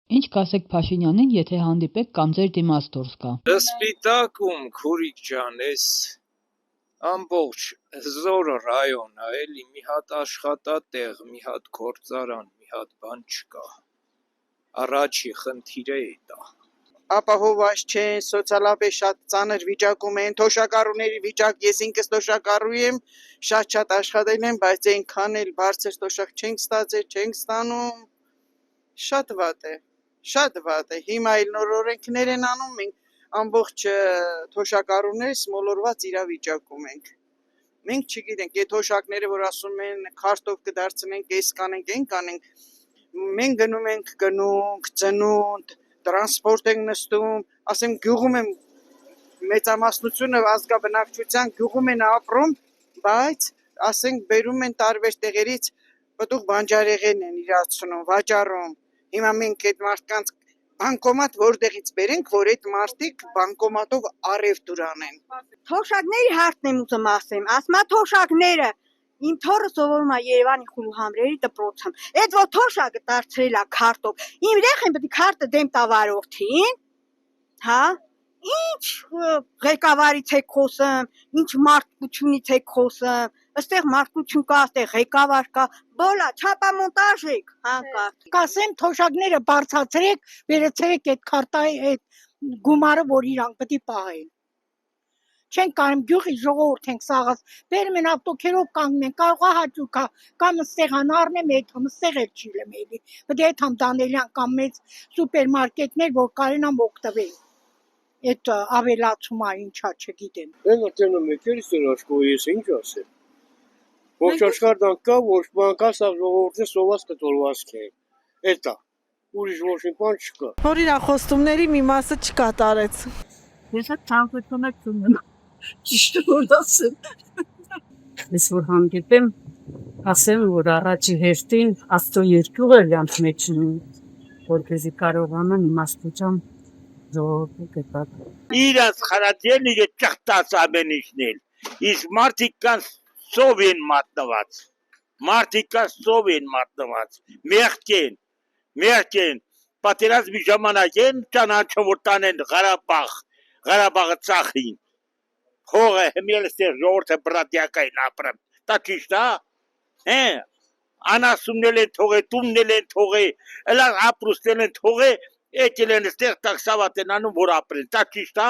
Ինչ կասեք Փաշինյանին, եթե հանդիպեք կամ ձեր դիմաց դուրս գա։ Սպիտակում քուրիկ ջան, էս ամբողջ Զորը ռայոնը էլի մի հատ աշխատատեղ, մի հատ գործարան, մի հատ բան չկա։ Առաջի խնդիրը է դա։ Ապահովված չեն, սոցիալապես շատ ծանր վիճակում են, թոշակառուների վիճակ, ես ինքս թոշակառու եմ, շատ աշխատել եմ, բայց այնքան էլ բարձր թոշակ չենք ստացել, չենք ստանում, շատ վատ է, հիմա էլ նոր օրենքներ են անում, մենք ամբողջ թոշակառուները մոլորված իրավիճակում ենք, մենք չգիտենք, այդ թոշակները, որ ասում են քարտով կդարձնենք, այս կանենք, այն կանենք, մենք գնում ենք գնունք, ծնունդ, տրանսպորտ ենք նստում, ասեմ գյուղում եմ մեծամասնությունը ազգաբնակչության գյուղում են ապրում, բայց ասենք բերում են տարբեր տեղերից պտուղ բանջարեղեն են իրացնում, վաճառում, հիմա մենք այդ մարդկանց բանկոմատ որտեղից բերենք, որ այդ մարդիկ բանկոմատով առևտուր անեն։ Թոշակների հարցն եմ ուզում ասեմ, թոշակները իմ թորը սովորում է Երևանի խուլհամրերի դպրոցում։ Այդ որ թոշակը դարձրել է քարտով, իմ երեխան պետք է քարտը դեմ տա վարորդին, հա? Ինչ ղեկավարից եք խոսում, ինչ մարդկությունից եք խոսում, այստեղ մարդկություն կա, այստեղ ղեկավար կա, բոլա չափամոնտաժ եք, հանկարծ։ Կասեմ թոշակները բարձրացրեք, վերցրեք այդ քարտայի այդ գումարը, որ իրանք պետք է պահեն։ Չեն կարում գյուղի ժողովուրդ ենք սաղած, բերում են ավտոքերով կանգնում են, կարող է հաճուկ կամ ստեղան առնեմ այդում, ստեղ էլ չի լեմելի, պետք է այդամ Դանելյան կամ մեծ սուպերմարկետներ, որ կարենամ օգտվել, այդ ավելացումա ինչա չգիտեմ։ Են ատենում եք էլ ստորաշկով ես ինչ ասեմ, ոչ աշխարդան կա, ոչ բան կա, սաղ ժողովորդը սոված կտորվածք է, էտա, ուրիշ ոչ մի բան չկա։ Որ իրա խոստումների մի մասը չկատարեց։ Ես այդ ցանկությունը չունեմ, ճիշտ որ ասեմ։ Ես որ հանդիպեմ, ասեմ, որ առաջի հերթին Աստծո երկյուղը լյանց մեջ որպեսզի կարողանան իմաստությամբ ժողովրդի կտակ։ Իրաց խարատելն իրը ճղտած ամենիշնել, իսկ մարդիկ կան սով են մատնված, մեղք են, պատերազմի ժամանակ են ճանաչում, որ տանեն Ղարաբաղը ծախին, հողը հմել ստեղ ժողորդը բրատյակային ապրեմ, դա ճիշտ է, անասումնել են թողե, տուննել են թողե, ապրուստել են թողե, եկել են ստեղ տակ սավատ են անում, որ ապրեն, դա ճիշտ է,